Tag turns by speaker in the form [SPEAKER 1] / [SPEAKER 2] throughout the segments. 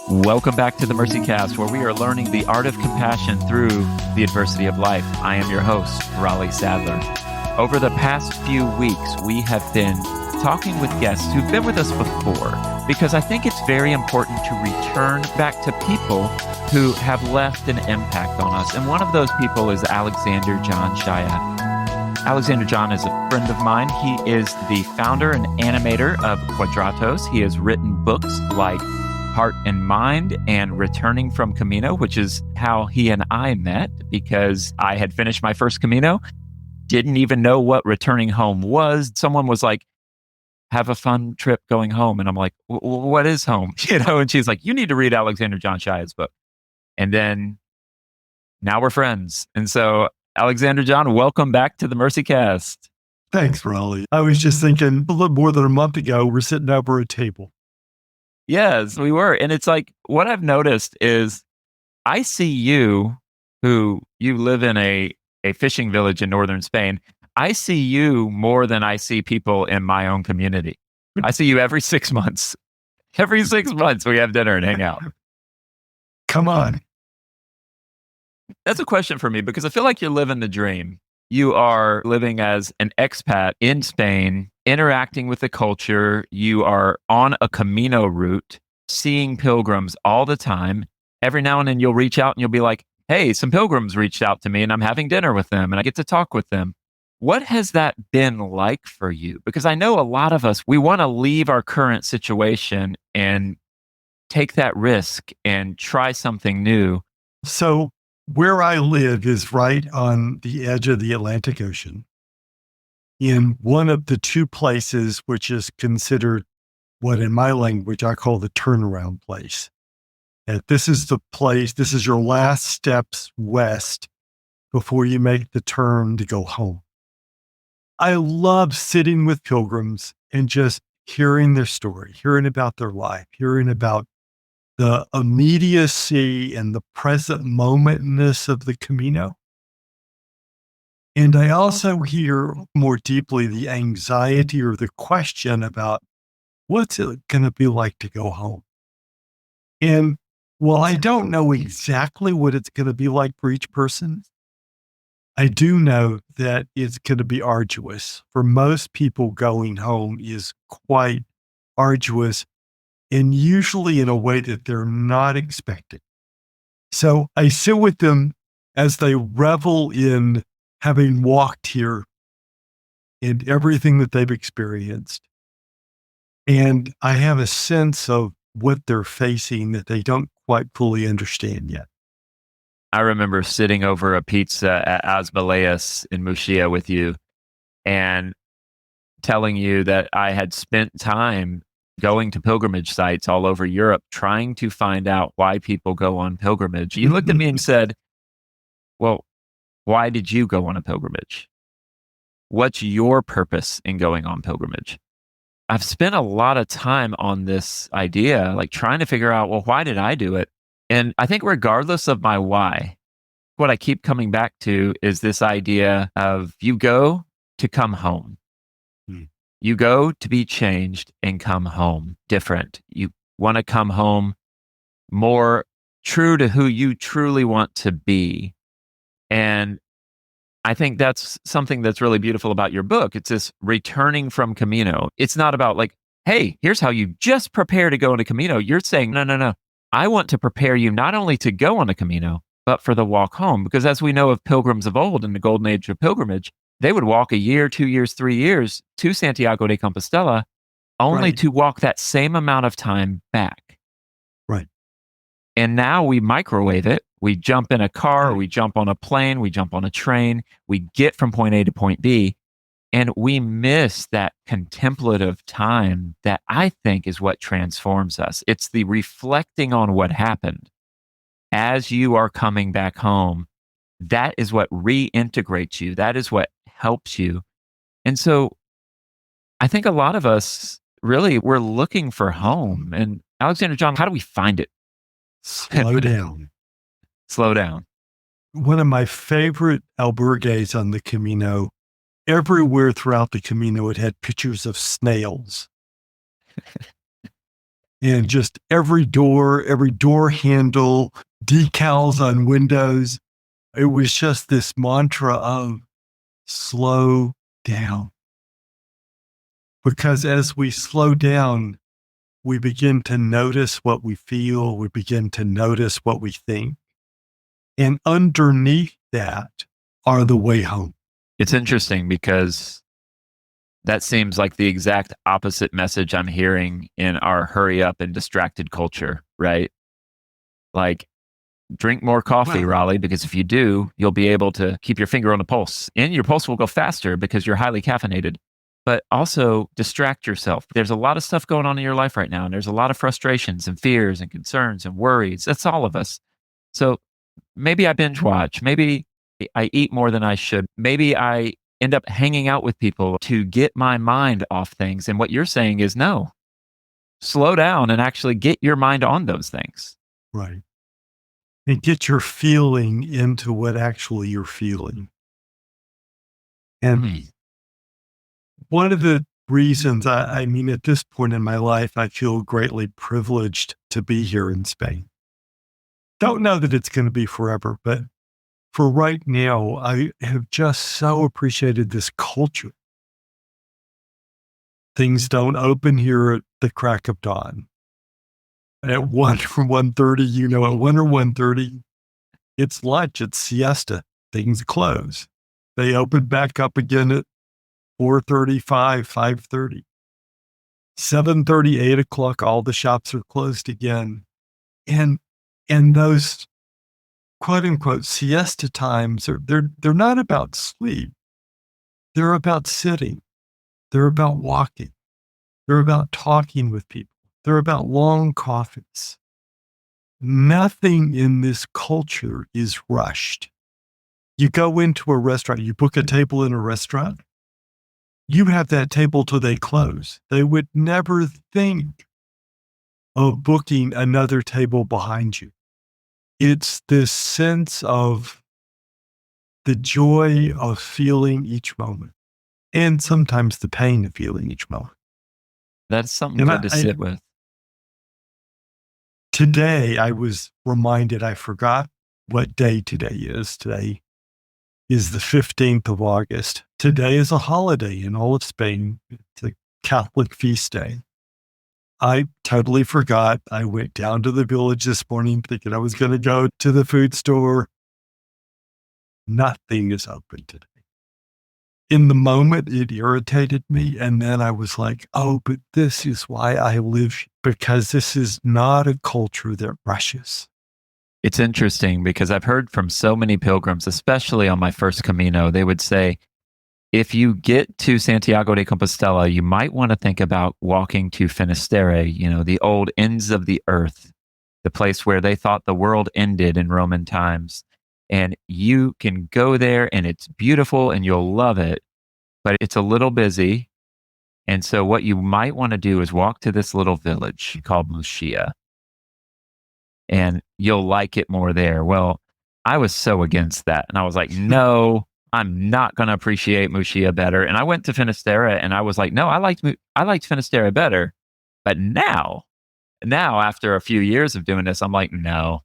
[SPEAKER 1] Welcome back to the Mercy Cast, where we are learning the art of compassion through the adversity of life. I am your host, Raleigh Sadler. Over the past few weeks, we have been talking with guests who've been with us before, because I think it's very important to return back to people who have left an impact on us. And one of those people is Alexander John Shaia. Alexander John is a friend of mine. He is the founder and animator of Quadratos. He has written books like Heart and Mind and Returning from Camino, which is how he and I met, because I had finished my first Camino, didn't even know what returning home was. Someone was like, have a fun trip going home. And I'm like, what is home? And she's like, you need to read Alexander John Shaia's book. And then now we're friends. And so Alexander John, welcome back to the Mercy Cast.
[SPEAKER 2] Thanks, Raleigh. I was just thinking a little more than a month ago, we're sitting over a table.
[SPEAKER 1] Yes, we were. And it's like, what I've noticed is I see you, who you live in a fishing village in northern Spain. I see you more than I see people in my own community. I see you every 6 months. Every 6 months we have dinner and hang out.
[SPEAKER 2] Come on.
[SPEAKER 1] That's a question for me, because I feel like you're living the dream. You are living as an expat in Spain, interacting with the culture. You are on a Camino route, seeing pilgrims all the time. Every now and then you'll reach out and you'll be like, hey, some pilgrims reached out to me and I'm having dinner with them and I get to talk with them. What has that been like for you? Because I know a lot of us, we want to leave our current situation and take that risk and try something new.
[SPEAKER 2] So where I live is right on the edge of the Atlantic Ocean, in one of the two places which is considered what in my language I call the turnaround place. And this is the place, this is your last steps west before you make the turn to go home. I love sitting with pilgrims and just hearing their story, hearing about their life, hearing about the immediacy and the present momentness of the Camino. And I also hear more deeply the anxiety or the question about what's it going to be like to go home? And while I don't know exactly what it's going to be like for each person, I do know that it's going to be arduous. For most people, going home is quite arduous, and usually in a way that they're not expecting. So I sit with them as they revel in having walked here and everything that they've experienced. And I have a sense of what they're facing that they don't quite fully understand yet.
[SPEAKER 1] I remember sitting over a pizza at Asbaleas in Muxia with you and telling you that I had spent time going to pilgrimage sites all over Europe, trying to find out why people go on pilgrimage. You looked at me and said, well, why did you go on a pilgrimage? What's your purpose in going on pilgrimage? I've spent a lot of time on this idea, like trying to figure out, well, why did I do it? And I think regardless of my why, what I keep coming back to is this idea of you go to come home. You go to be changed and come home different. You want to come home more true to who you truly want to be. And I think that's something that's really beautiful about your book. It's this returning from Camino. It's not about like, hey, here's how you just prepare to go on a Camino. You're saying, no. I want to prepare you not only to go on a Camino, but for the walk home. Because as we know of pilgrims of old in the golden age of pilgrimage, they would walk a year, 2 years, 3 years to Santiago de Compostela, only to walk that same amount of time back.
[SPEAKER 2] Right.
[SPEAKER 1] And now we microwave it. We jump in a car, we jump on a plane, we jump on a train, we get from point A to point B, and we miss that contemplative time that I think is what transforms us. It's the reflecting on what happened as you are coming back home. That is what reintegrates you. That is what helps you. And so I think a lot of us really, we're looking for home. And Alexander John, how do we find it?
[SPEAKER 2] Slow down.
[SPEAKER 1] Slow down.
[SPEAKER 2] One of my favorite albergues on the Camino, everywhere throughout the Camino, it had pictures of snails. And just every door handle, decals on windows. It was just this mantra of slow down. Because as we slow down, we begin to notice what we feel, we begin to notice what we think. And underneath that are the way home.
[SPEAKER 1] It's interesting because that seems like the exact opposite message I'm hearing in our hurry up and distracted culture, right? Like, drink more coffee,
[SPEAKER 2] Well,
[SPEAKER 1] Raleigh, because if you do, you'll be able to keep your finger on the pulse and your pulse will go faster because you're highly caffeinated. But also distract yourself. There's a lot of stuff going on in your life right now, and there's a lot of frustrations and fears and concerns and worries. That's all of us. So maybe I binge watch. Maybe I eat more than I should. Maybe I end up hanging out with people to get my mind off things. And what you're saying is no, slow down and actually get your mind on those things.
[SPEAKER 2] right. And get your feeling into what actually you're feeling. And
[SPEAKER 1] Mm.
[SPEAKER 2] one of the reasons, I mean, at this point in my life, I feel greatly privileged to be here in Spain. Don't know that it's going to be forever, but for right now, I have just so appreciated this culture. Things don't open here at the crack of dawn. At 1 or 1:30, at 1 or 1:30, it's lunch, it's siesta. Things close. They open back up again at 4:35, 5:30. 7:30, 8 o'clock, all the shops are closed again. And those quote unquote siesta times they're not about sleep. They're about sitting. They're about walking. They're about talking with people. They're about long coffees. Nothing in this culture is rushed. You go into a restaurant, you book a table in a restaurant, you have that table till they close. They would never think of booking another table behind you. It's this sense of the joy of feeling each moment and sometimes the pain of feeling each moment.
[SPEAKER 1] That's something
[SPEAKER 2] And
[SPEAKER 1] good to sit with.
[SPEAKER 2] today I was reminded, I forgot what day today is. Today is the 15th of August. Today is a holiday in all of Spain. It's a Catholic feast day. I totally forgot. I went down to the village this morning thinking I was going to go to the food store. Nothing is open today. In the moment, it irritated me. And then I was like, oh, but this is why I live, because this is not a culture that rushes.
[SPEAKER 1] It's interesting because I've heard from so many pilgrims, especially on my first Camino, they would say, if you get to Santiago de Compostela, you might want to think about walking to Finisterre, the old ends of the earth, the place where they thought the world ended in Roman times. And you can go there and it's beautiful and you'll love it, but it's a little busy. And so, what you might want to do is walk to this little village called Muxia and you'll like it more there. Well, I was so against that. And I was like, no, I'm not going to appreciate Muxia better. And I went to Finisterre and I was like, no, I liked Finisterre better. But now after a few years of doing this, I'm like, no,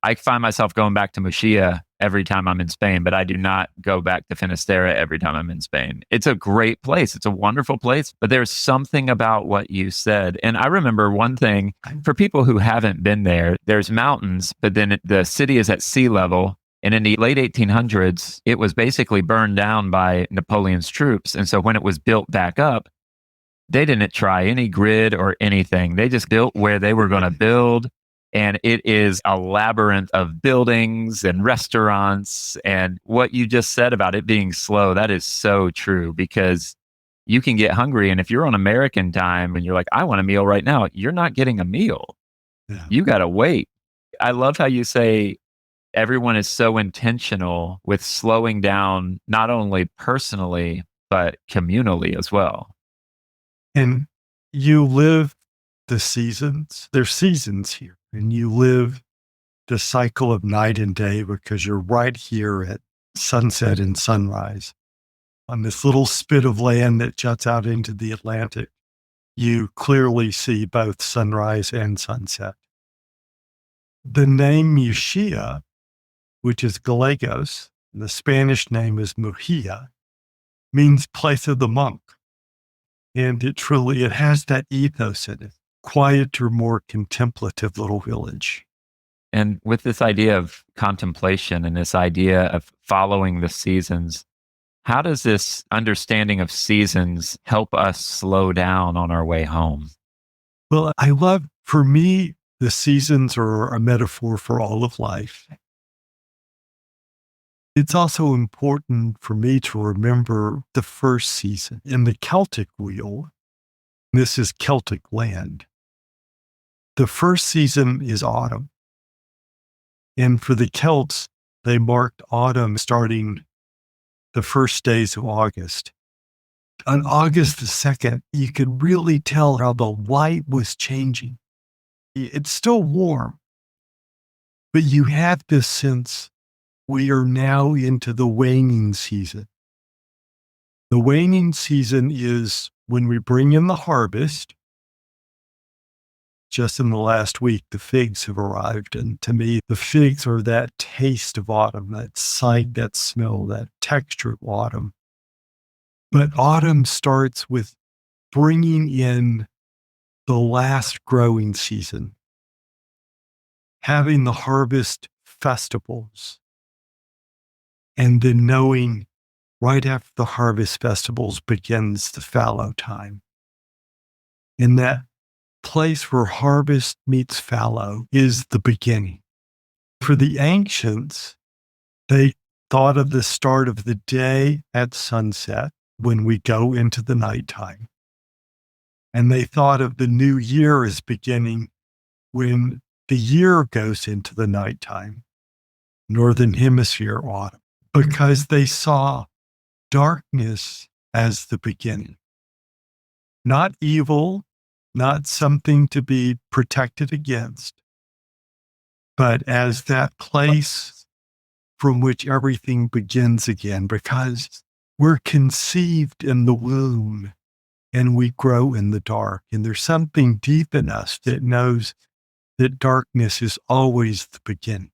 [SPEAKER 1] I find myself going back to Muxia every time I'm in Spain, but I do not go back to Finisterre every time I'm in Spain. It's a great place. It's a wonderful place, but there's something about what you said. And I remember one thing for people who haven't been there, there's mountains, but then the city is at sea level. And in the late 1800s, it was basically burned down by Napoleon's troops. And so when it was built back up, they didn't try any grid or anything. They just built where they were going to build. And it is a labyrinth of buildings and restaurants. And what you just said about it being slow, that is so true because you can get hungry. And if you're on American time and you're like, I want a meal right now, you're not getting a meal.
[SPEAKER 2] Yeah.
[SPEAKER 1] You got to wait. I love how you say everyone is so intentional with slowing down, not only personally, but communally as well.
[SPEAKER 2] And you live the seasons. There's seasons here, and you live the cycle of night and day because you're right here at sunset and sunrise. on this little spit of land that juts out into the Atlantic, you clearly see both sunrise and sunset. The name Muxia, which is Gallegos, and the Spanish name is Mujia, means place of the monk. And it has that ethos in it. Quieter, more contemplative little village.
[SPEAKER 1] And with this idea of contemplation and this idea of following the seasons, how does this understanding of seasons help us slow down on our way home?
[SPEAKER 2] Well, for me, the seasons are a metaphor for all of life. It's also important for me to remember the first season. In the Celtic wheel, this is Celtic land. The first season is autumn. And for the Celts, they marked autumn starting the first days of August. On August the 2nd, you could really tell how the light was changing. It's still warm, but you have this sense we are now into the waning season. The waning season is when we bring in the harvest. Just in the last week, the figs have arrived. And to me, the figs are that taste of autumn, that sight, that smell, that texture of autumn. But autumn starts with bringing in the last growing season, having the harvest festivals, and then knowing right after the harvest festivals begins the fallow time. And that place where harvest meets fallow is the beginning. For the ancients, they thought of the start of the day at sunset when we go into the nighttime. And they thought of the new year as beginning when the year goes into the nighttime, Northern Hemisphere autumn, because they saw darkness as the beginning. Not evil, not something to be protected against, but as that place from which everything begins again, because we're conceived in the womb and we grow in the dark. And there's something deep in us that knows that darkness is always the beginning.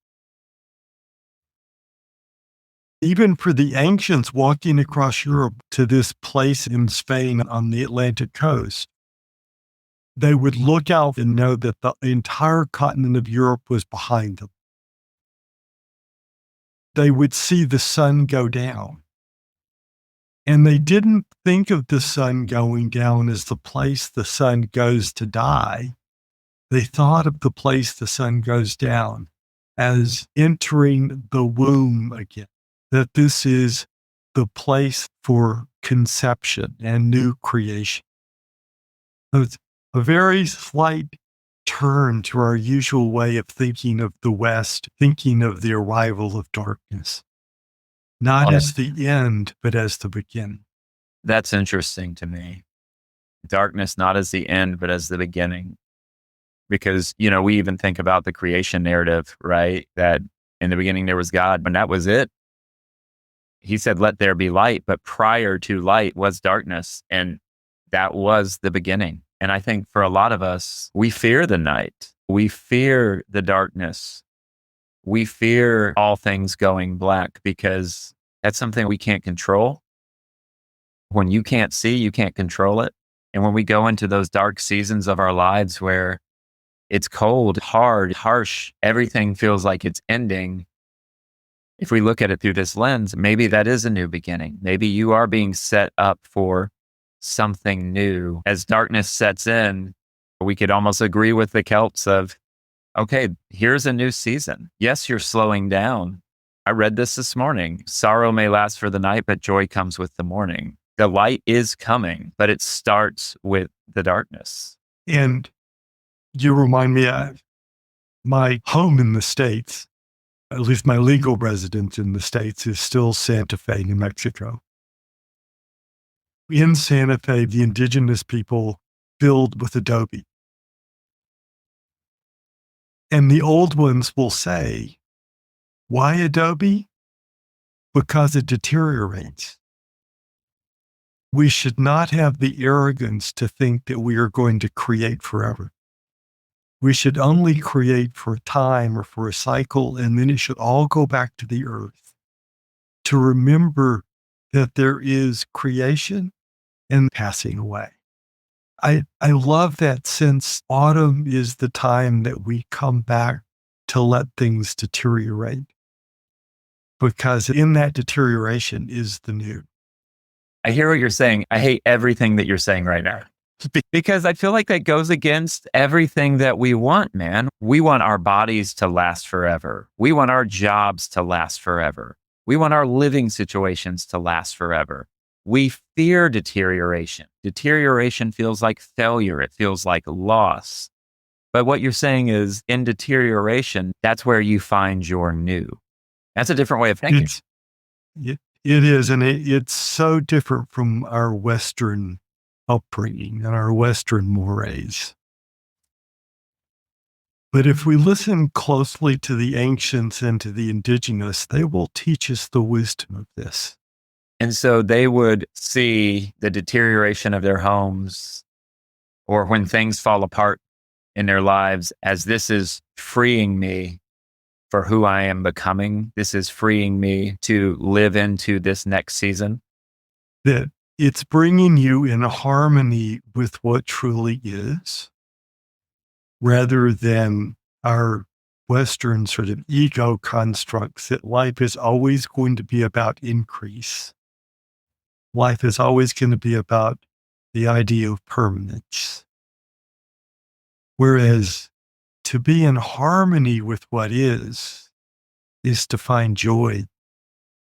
[SPEAKER 2] Even for the ancients walking across Europe to this place in Spain on the Atlantic coast, they would look out and know that the entire continent of Europe was behind them. They would see the sun go down. And they didn't think of the sun going down as the place the sun goes to die. They thought of the place the sun goes down as entering the womb again, that this is the place for conception and new creation. So it's a very slight turn to our usual way of thinking of the West, thinking of the arrival of darkness, not as the end, but as the beginning.
[SPEAKER 1] That's interesting to me. Darkness not as the end, but as the beginning. Because, we even think about the creation narrative, right? That in the beginning there was God, and that was it. He said, let there be light, but prior to light was darkness. And that was the beginning. And I think for a lot of us, we fear the night. We fear the darkness. We fear all things going black because that's something we can't control. When you can't see, you can't control it. And when we go into those dark seasons of our lives where it's cold, hard, harsh, everything feels like it's ending. If we look at it through this lens, maybe that is a new beginning. Maybe you are being set up for something new. As darkness sets in, we could almost agree with the Celts of, okay, here's a new season. Yes, you're slowing down. I read this morning. Sorrow may last for the night, but joy comes with the morning. The light is coming, but it starts with the darkness.
[SPEAKER 2] And you remind me of my home in the States, at least my legal residence in the States, is still Santa Fe, New Mexico. In Santa Fe, the indigenous people build with adobe. And the old ones will say, why adobe? Because it deteriorates. we should not have the arrogance to think that we are going to create forever. We should only create for a time or for a cycle, and then it should all go back to the earth. To remember that there is creation and passing away. I love that sense autumn is the time that we come back to let things deteriorate, because in that deterioration is the new.
[SPEAKER 1] I hear what you're saying. I hate everything that you're saying right now because I feel like that goes against everything that we want, man. We want our bodies to last forever. We want our jobs to last forever. We want our living situations to last forever. We fear deterioration. Deterioration feels like failure. It feels like loss. But what you're saying is in deterioration, that's where you find your new. That's a different way of thinking.
[SPEAKER 2] It is, and it's so different from our Western upbringing and our Western mores. But if we listen closely to the ancients and to the indigenous, they will teach us the wisdom of this.
[SPEAKER 1] And so they would see the deterioration of their homes or when things fall apart in their lives as this is freeing me for who I am becoming. This is freeing me to live into this next season.
[SPEAKER 2] That it's bringing you in harmony with what truly is, rather than our Western sort of ego constructs that life is always going to be about increase. Life is always going to be about the idea of permanence. Whereas to be in harmony with what is to find joy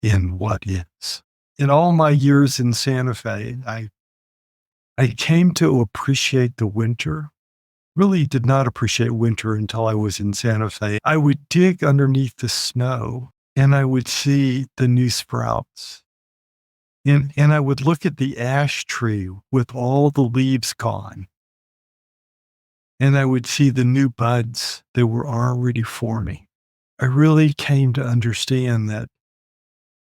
[SPEAKER 2] in what is. In all my years in Santa Fe, I came to appreciate the winter. Really did not appreciate winter until I was in Santa Fe. I would dig underneath the snow and I would see the new sprouts. And I would look at the ash tree with all the leaves gone. And I would see the new buds that were already forming. I really came to understand that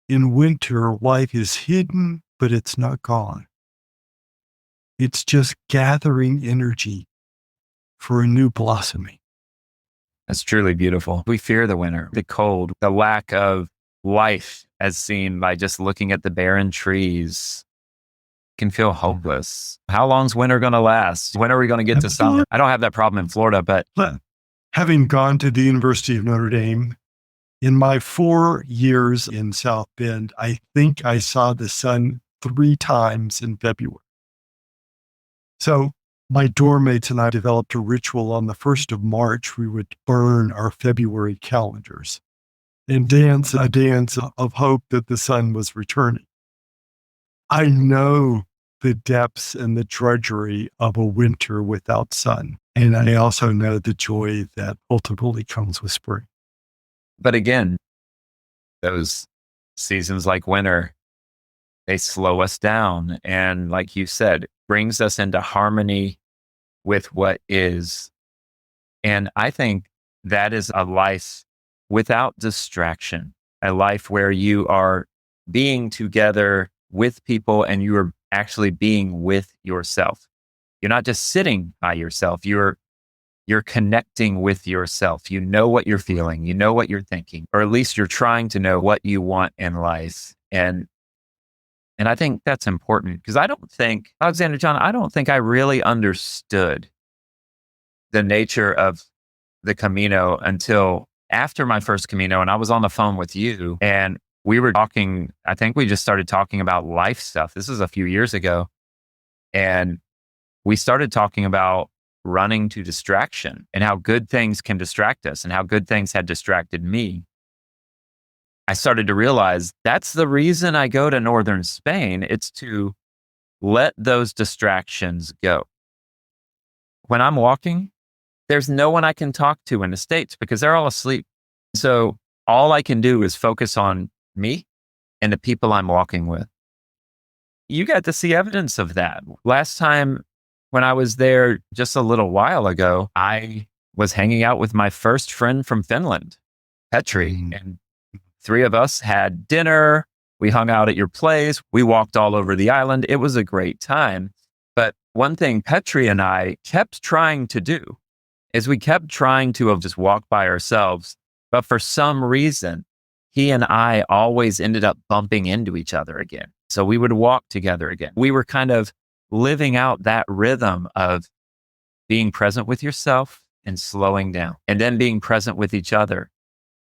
[SPEAKER 2] in winter, life is hidden, but it's not gone. It's just gathering energy for a new blossoming.
[SPEAKER 1] That's truly beautiful. We fear the winter, the cold, the lack of life as seen by just looking at the barren trees can feel hopeless. How long's winter going to last? When are we going to get to summer? I don't have that problem in Florida, but
[SPEAKER 2] having gone to the University of Notre Dame, in my 4 years in South Bend, I think I saw the sun 3 times in February. So my dorm mates and I developed a ritual. On the 1st of March, we would burn our February calendars and dance a dance of hope that the sun was returning. I know the depths and the drudgery of a winter without sun. And I also know the joy that ultimately comes with spring.
[SPEAKER 1] But again, those seasons like winter, they slow us down. And like you said, brings us into harmony with what is. And I think that is a life without distraction, a life where you are being together with people and you are actually being with yourself. You're not just sitting by yourself. You're connecting with yourself. You know what you're feeling. You know what you're thinking, or at least you're trying to know what you want in life. And I think that's important because I don't think, Alexander John, I don't think I really understood the nature of the Camino until after my first Camino. And I was on the phone with you and we were talking, I think we just started talking about life stuff. This was a few years ago. And we started talking about running to distraction and how good things can distract us and how good things had distracted me. I started to realize that's the reason I go to northern Spain. It's to let those distractions go. When I'm walking, there's no one I can talk to in the States because they're all asleep. So all I can do is focus on me and the people I'm walking with. You got to see evidence of that. Last time when I was there just a little while ago, I was hanging out with my first friend from Finland, Petri, and 3 of us had dinner. We hung out at your place. We walked all over the island. It was a great time. But one thing Petri and I kept trying to do is we kept trying to just walk by ourselves. But for some reason, he and I always ended up bumping into each other again. So we would walk together again. We were kind of living out that rhythm of being present with yourself and slowing down, and then being present with each other.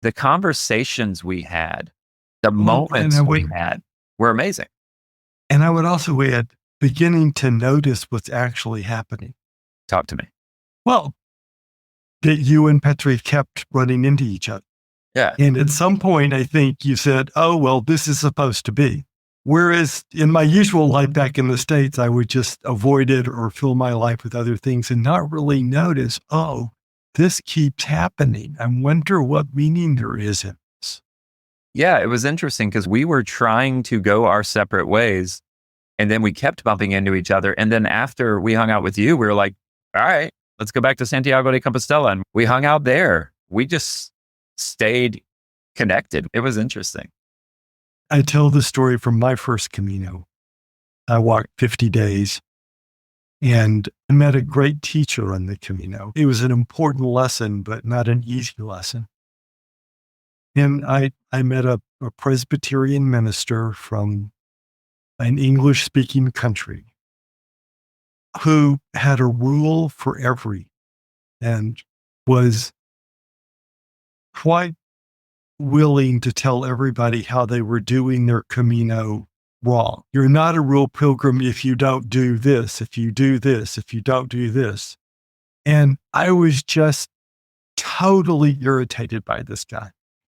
[SPEAKER 1] The conversations we had, the
[SPEAKER 2] Well,
[SPEAKER 1] moments we had were amazing.
[SPEAKER 2] and I would also add, beginning to notice what's actually happening.
[SPEAKER 1] Talk to me.
[SPEAKER 2] Well, that you and Petri kept running into each other.
[SPEAKER 1] Yeah.
[SPEAKER 2] And at some point, I think you said, oh, well, this is supposed to be. Whereas in my usual life back in the States, I would just avoid it or fill my life with other things and not really notice, oh, this keeps happening. I wonder what meaning there is in this.
[SPEAKER 1] Yeah, it was interesting because we were trying to go our separate ways, and then we kept bumping into each other. And then after we hung out with you, we were like, all right, let's go back to Santiago de Compostela. And we hung out there. We just stayed connected. It was interesting.
[SPEAKER 2] I tell the story from my first Camino. I walked 50 days and I met a great teacher on the Camino. It was an important lesson, but not an easy lesson. And I met a Presbyterian minister from an English-speaking country who had a rule for every and was quite willing to tell everybody how they were doing their Camino wrong. You're not a real pilgrim if you don't do this, if you do this, if you don't do this. And I was just totally irritated by this guy.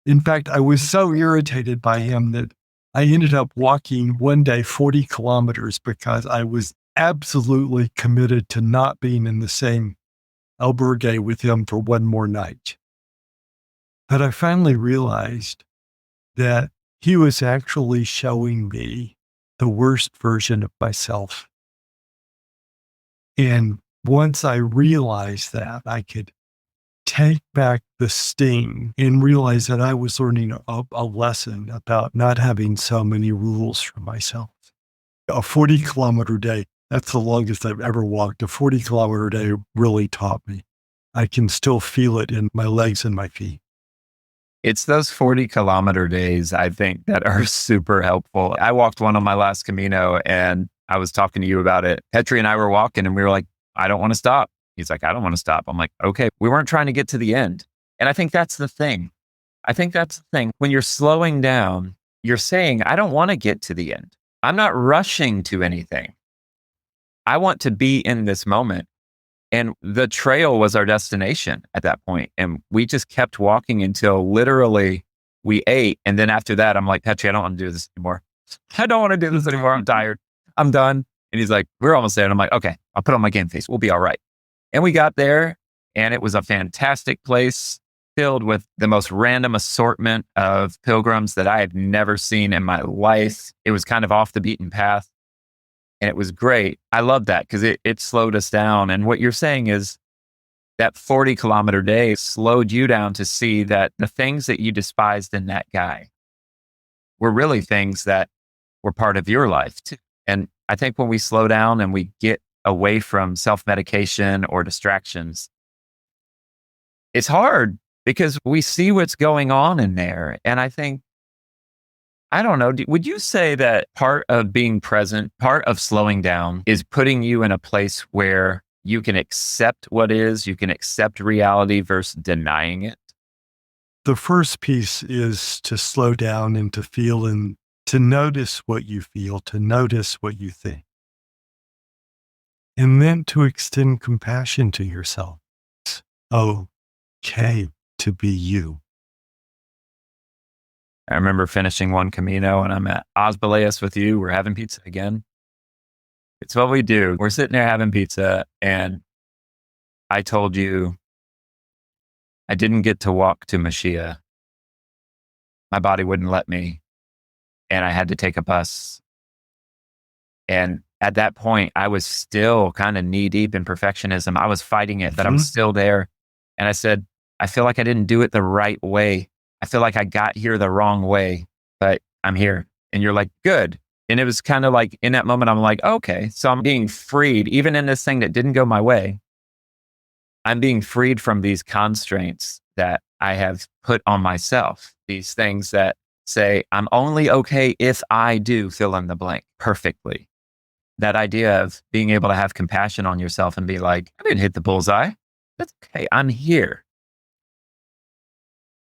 [SPEAKER 2] In fact, I was so irritated by him that I ended up walking one day 40 kilometers because I was absolutely committed to not being in the same albergue with him for one more night. But I finally realized that he was actually showing me the worst version of myself. And once I realized that, I could take back the sting and realize that I was learning a lesson about not having so many rules for myself. A 40-kilometer day, that's the longest I've ever walked. A 40-kilometer day really taught me. I can still feel it in my legs and my feet.
[SPEAKER 1] It's those 40-kilometer days, I think, that are super helpful. I walked one on my last Camino and I was talking to you about it. Petri and I were walking and we were like, I don't want to stop. He's like, I don't want to stop. I'm like, okay, we weren't trying to get to the end. And I think that's the thing. When you're slowing down, you're saying, I don't want to get to the end. I'm not rushing to anything. I want to be in this moment. And the trail was our destination at that point. And we just kept walking until literally we ate. And then after that, I'm like, Petri, I don't want to do this anymore. I'm tired. I'm done. And he's like, we're almost there. And I'm like, okay, I'll put on my game face. We'll be all right. And we got there and it was a fantastic place filled with the most random assortment of pilgrims that I had never seen in my life. It was kind of off the beaten path. And it was great. I love that because it slowed us down. And what you're saying is that 40-kilometer day slowed you down to see that the things that you despised in that guy were really things that were part of your life too. And I think when we slow down and we get away from self-medication or distractions, it's hard because we see what's going on in there. And I think, I don't know. Would you say that part of being present, part of slowing down is putting you in a place where you can accept what is, you can accept reality versus denying it?
[SPEAKER 2] The first piece is to slow down and to feel and to notice what you feel, to notice what you think. And then to extend compassion to yourself. It's okay to be you.
[SPEAKER 1] I remember finishing one Camino and I'm at Osbaleas with you. We're having pizza again. It's what we do. We're sitting there having pizza and I told you I didn't get to walk to Mashiach. My body wouldn't let me and I had to take a bus. And at that point, I was still kind of knee deep in perfectionism. I was fighting it, but I was still there. And I said, I feel like I didn't do it the right way. I feel like I got here the wrong way, but I'm here And you're like, good. And it was kind of like in that moment, I'm like, okay, so I'm being freed, even in this thing that didn't go my way. I'm being freed from these constraints that I have put on myself, these things that say, I'm only okay if I do fill in the blank perfectly. That idea of being able to have compassion on yourself and be like, I didn't hit the bullseye. That's okay. I'm here.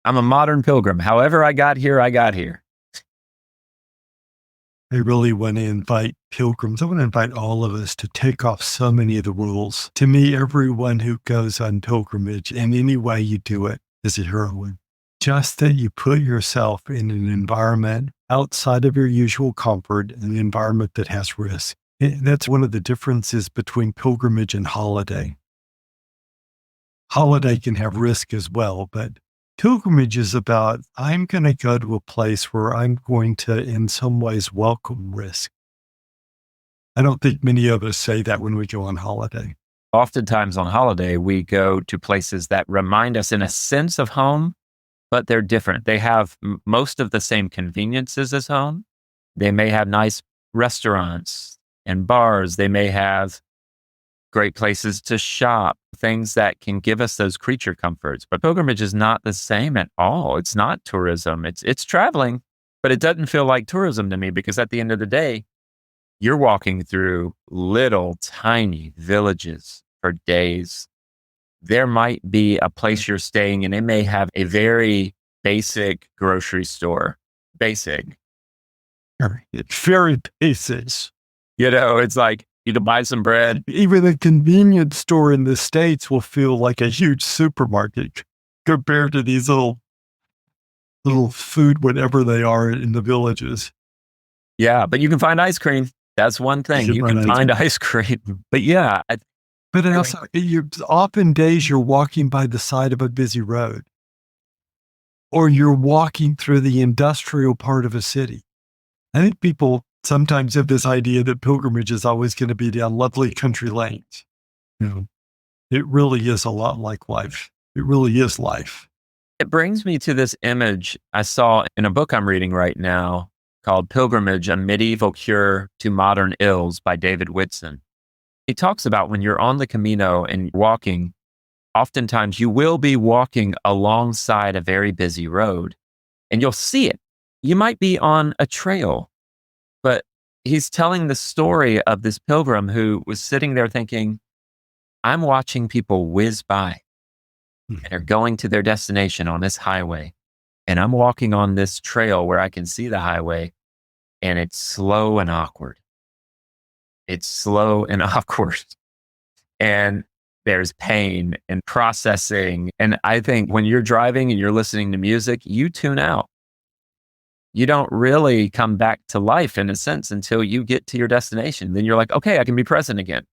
[SPEAKER 1] I'm a modern pilgrim. However I got here, I got here.
[SPEAKER 2] I really want to invite pilgrims. I want to invite all of us to take off so many of the rules. To me, everyone who goes on pilgrimage in any way you do it is a heroine. Just that you put yourself in an environment outside of your usual comfort, an environment that has risk. That's one of the differences between pilgrimage and holiday. Holiday can have risk as well, but pilgrimage is about, I'm going to go to a place where I'm going to, in some ways, welcome risk. I don't think many of us say that when we go on holiday.
[SPEAKER 1] Oftentimes on holiday, we go to places that remind us in a sense of home, but they're different. They have most of the same conveniences as home. They may have nice restaurants and bars. They may have great places to shop, things that can give us those creature comforts. But pilgrimage is not the same at all. It's not tourism. It's traveling, but it doesn't feel like tourism to me because at the end of the day, you're walking through little tiny villages for days. There might be a place you're staying and it may have a very basic grocery store. Basic.
[SPEAKER 2] It's very basic.
[SPEAKER 1] It's like you to buy some bread.
[SPEAKER 2] Even a convenience store in the States will feel like a huge supermarket compared to these little food, whatever they are in the villages.
[SPEAKER 1] Yeah, but you can find ice cream. That's one thing. You can find ice cream. But yeah.
[SPEAKER 2] But also, often days you're walking by the side of a busy road, or you're walking through the industrial part of a city. I think people sometimes have this idea that pilgrimage is always going to be down lovely country lanes. It really is a lot like life. It really is life.
[SPEAKER 1] It brings me to this image I saw in a book I'm reading right now called Pilgrimage, A Medieval Cure to Modern Ills by David Whitson. He talks about when you're on the Camino and walking, oftentimes you will be walking alongside a very busy road and you'll see it. You might be on a trail, but he's telling the story of this pilgrim who was sitting there thinking, I'm watching people whiz by and they're going to their destination on this highway. And I'm walking on this trail where I can see the highway and it's slow and awkward. It's slow and awkward. And there's pain and processing. And I think when you're driving and you're listening to music, you tune out. You don't really come back to life in a sense until you get to your destination. Then you're like, okay, I can be present again.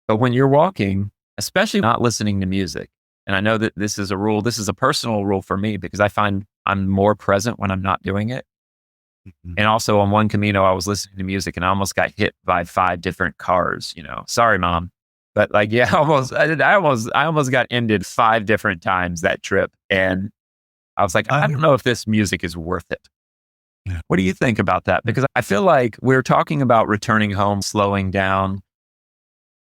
[SPEAKER 1] But when you're walking, especially not listening to music, and I know that this is a rule, this is a personal rule for me because I find I'm more present when I'm not doing it. Mm-hmm. And also on one Camino, I was listening to music and I almost got hit by 5 different cars, sorry, mom. But like, yeah, I almost got ended 5 different times that trip. And I was like, I don't know if this music is worth it. Yeah. What do you think about that? Because I feel like we're talking about returning home, slowing down,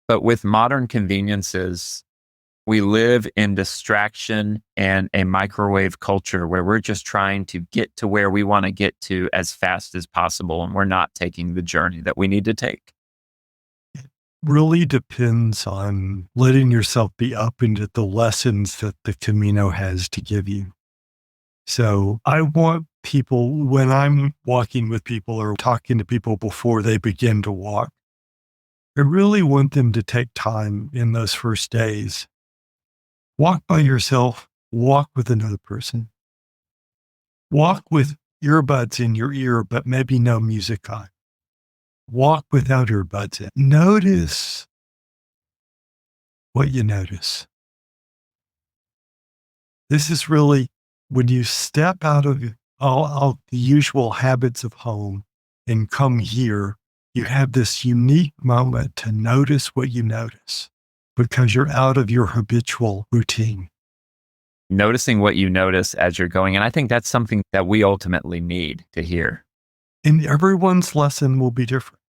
[SPEAKER 1] but with modern conveniences, we live in distraction and a microwave culture where we're just trying to get to where we want to get to as fast as possible. And we're not taking the journey that we need to take.
[SPEAKER 2] It really depends on letting yourself be up into the lessons that the Camino has to give you. So I want people, when I'm walking with people or talking to people before they begin to walk, I really want them to take time in those first days. Walk by yourself, walk with another person. Walk with earbuds in your ear, but maybe no music on. Walk without earbuds in. Notice what you notice. This is really when you step out of all the usual habits of home and come here, you have this unique moment to notice what you notice because you're out of your habitual routine.
[SPEAKER 1] Noticing what you notice as you're going. And I think that's something that we ultimately need to hear.
[SPEAKER 2] And everyone's lesson will be different.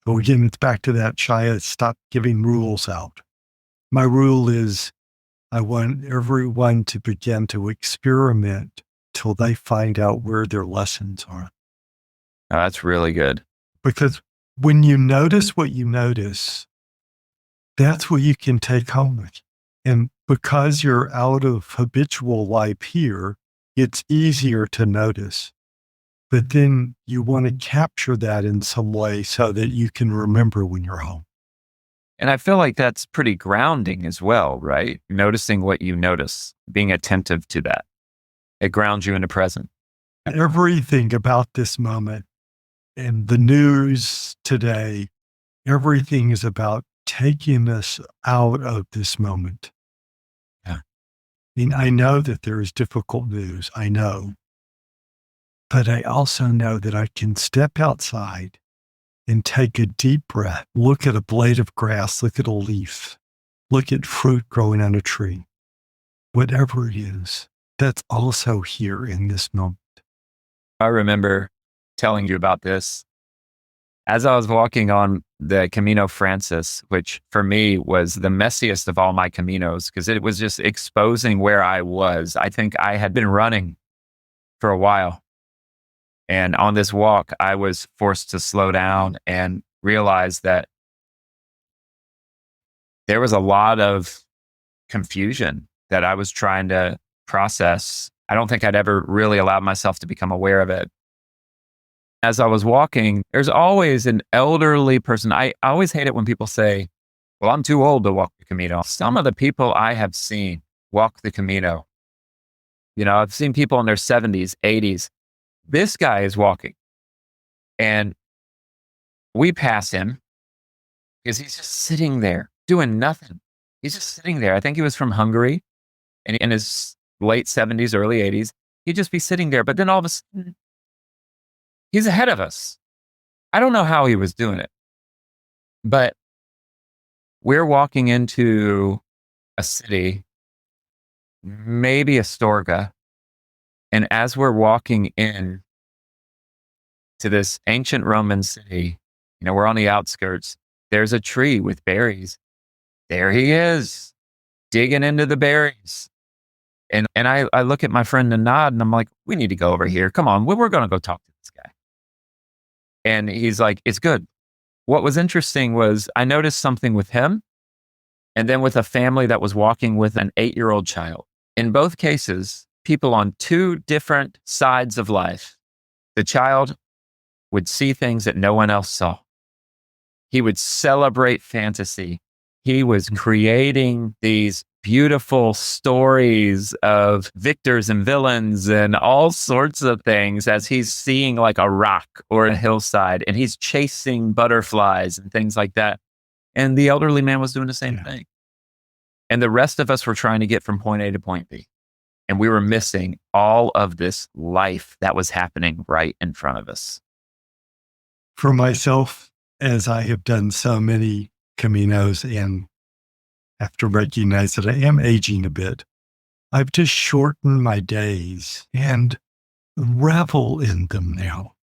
[SPEAKER 2] So again, it's back to that Shaia, stop giving rules out. My rule is I want everyone to begin to experiment till they find out where their lessons are.
[SPEAKER 1] Oh, that's really good.
[SPEAKER 2] Because when you notice what you notice, that's what you can take home with you. And because you're out of habitual life here, it's easier to notice. But then you want to capture that in some way so that you can remember when you're home.
[SPEAKER 1] And I feel like that's pretty grounding as well, right? Noticing what you notice, being attentive to that. It grounds you in the present.
[SPEAKER 2] Everything about this moment and the news today, everything is about taking us out of this moment.
[SPEAKER 1] Yeah.
[SPEAKER 2] I mean, I know that there is difficult news. I know. But I also know that I can step outside and take a deep breath, look at a blade of grass, look at a leaf, look at fruit growing on a tree, whatever it is, that's also here in this moment.
[SPEAKER 1] I remember telling you about this as I was walking on the Camino Francis, which for me was the messiest of all my Caminos because it was just exposing where I was. I think I had been running for a while. And on this walk, I was forced to slow down and realize that there was a lot of confusion that I was trying to process. I don't think I'd ever really allowed myself to become aware of it. As I was walking, there's always an elderly person. I always hate it when people say, well, I'm too old to walk the Camino. Some of the people I have seen walk the Camino, I've seen people in their 70s, 80s. This guy is walking and we pass him because he's just sitting there doing nothing. He's just sitting there. I think he was from Hungary and in his late 70s, early 80s. He'd just be sitting there. But then all of a sudden, he's ahead of us. I don't know how he was doing it, but we're walking into a city, maybe Astorga. And as we're walking in to this ancient Roman city, we're on the outskirts. There's a tree with berries. There he is, digging into the berries. And I look at my friend and nod, and I'm like, we need to go over here. Come on, we're going to go talk to this guy. And he's like, it's good. What was interesting was I noticed something with him and then with a family that was walking with an 8-year-old child. In both cases, people on two different sides of life. The child would see things that no one else saw. He would celebrate fantasy. He was creating these beautiful stories of victors and villains and all sorts of things as he's seeing like a rock or a hillside and he's chasing butterflies and things like that. And the elderly man was doing the same thing. And the rest of us were trying to get from point A to point B. And we were missing all of this life that was happening right in front of us.
[SPEAKER 2] For myself, as I have done so many Caminos and after recognize that I am aging a bit, I've just shortened my days and revel in them now.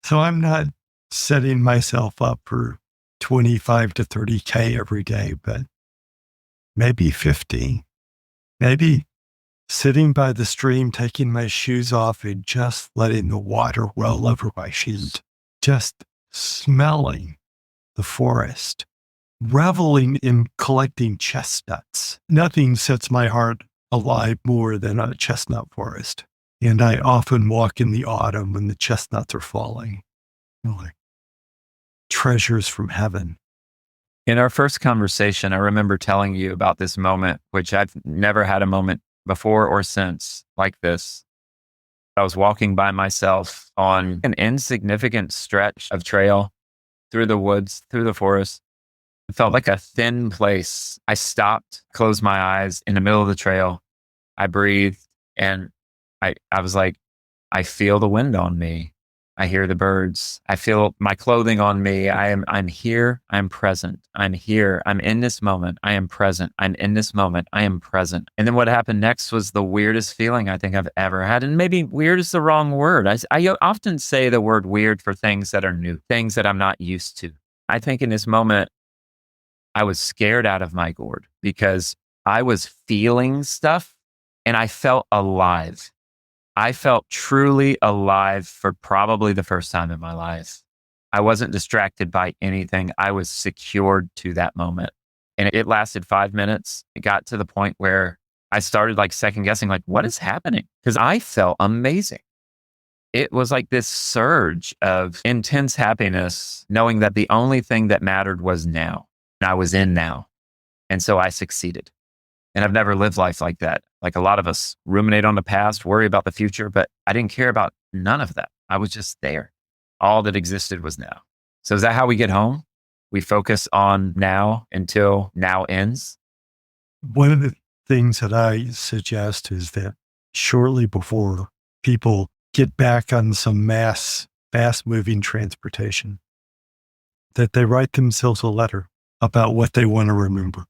[SPEAKER 2] So I'm not setting myself up for 25 to 30K every day, but maybe 50. Maybe sitting by the stream, taking my shoes off and just letting the water roll over my shoes, just smelling the forest, reveling in collecting chestnuts. Nothing sets my heart alive more than a chestnut forest. And I often walk in the autumn when the chestnuts are falling. Like treasures from heaven.
[SPEAKER 1] In our first conversation, I remember telling you about this moment, which I've never had a moment before or since like this. I was walking by myself on an insignificant stretch of trail through the woods, through the forest. It felt like a thin place. I stopped, closed my eyes in the middle of the trail. I breathed and I was like, I feel the wind on me. I hear the birds. I feel my clothing on me. I'm here. I'm present. I'm here. I'm in this moment. I am present. I'm in this moment. I am present. And then what happened next was the weirdest feeling I think I've ever had. And maybe weird is the wrong word. I often say the word weird for things that are new, things that I'm not used to. I think in this moment, I was scared out of my gourd because I was feeling stuff and I felt alive. I felt truly alive for probably the first time in my life. I wasn't distracted by anything. I was secured to that moment. And it lasted 5 minutes. It got to the point where I started like second guessing, like, what is happening? Because I felt amazing. It was like this surge of intense happiness, knowing that the only thing that mattered was now. And I was in now. And so I succeeded. And I've never lived life like that. Like a lot of us ruminate on the past, worry about the future, but I didn't care about none of that. I was just there. All that existed was now. So is that how we get home? We focus on now until now ends.
[SPEAKER 2] One of the things that I suggest is that shortly before people get back on some mass, fast moving transportation, that they write themselves a letter about what they want to remember.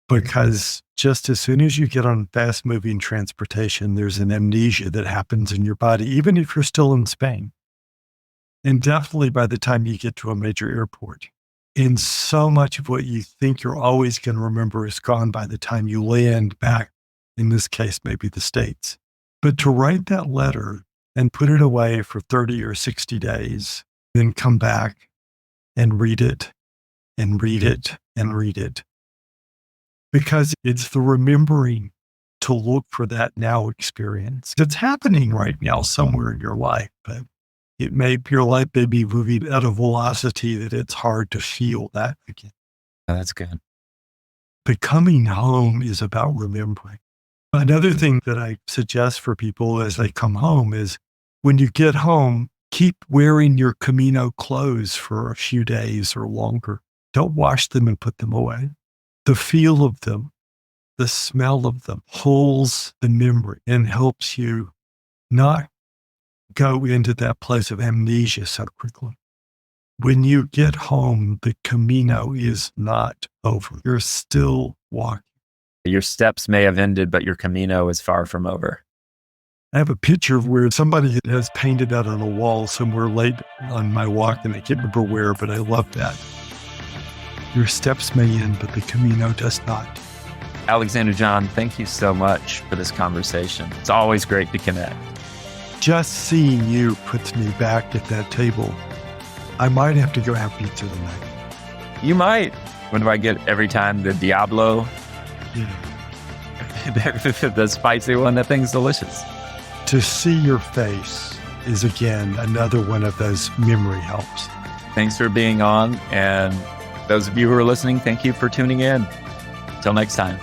[SPEAKER 2] Because just as soon as you get on fast moving transportation, there's an amnesia that happens in your body, even if you're still in Spain. And definitely by the time you get to a major airport. And so much of what you think you're always going to remember is gone by the time you land back, in this case, maybe the States. But to write that letter and put it away for 30 or 60 days, then come back and read it and read it and read it. Because it's the remembering to look for that now experience. It's happening right now somewhere in your life, but your life may be moving at a velocity that it's hard to feel that again.
[SPEAKER 1] Oh, that's good.
[SPEAKER 2] But coming home is about remembering. Another thing that I suggest for people as they come home is when you get home, keep wearing your Camino clothes for a few days or longer. Don't wash them and put them away. The feel of them, the smell of them holds the memory and helps you not go into that place of amnesia so quickly. When you get home, the Camino is not over. You're still walking.
[SPEAKER 1] Your steps may have ended, but your Camino is far from over.
[SPEAKER 2] I have a picture of where somebody has painted that on a wall somewhere late on my walk, and I can't remember where, but I love that. Your steps may end, but the Camino does not.
[SPEAKER 1] Alexander John, thank you so much for this conversation. It's always great to connect.
[SPEAKER 2] Just seeing you puts me back at that table. I might have to go have pizza tonight.
[SPEAKER 1] You might. When do I get every time the Diablo?
[SPEAKER 2] Yeah.
[SPEAKER 1] The spicy one, that thing's delicious.
[SPEAKER 2] To see your face is, again, another one of those memory helps.
[SPEAKER 1] Thanks for being on. And those of you who are listening, thank you for tuning in. Until next time.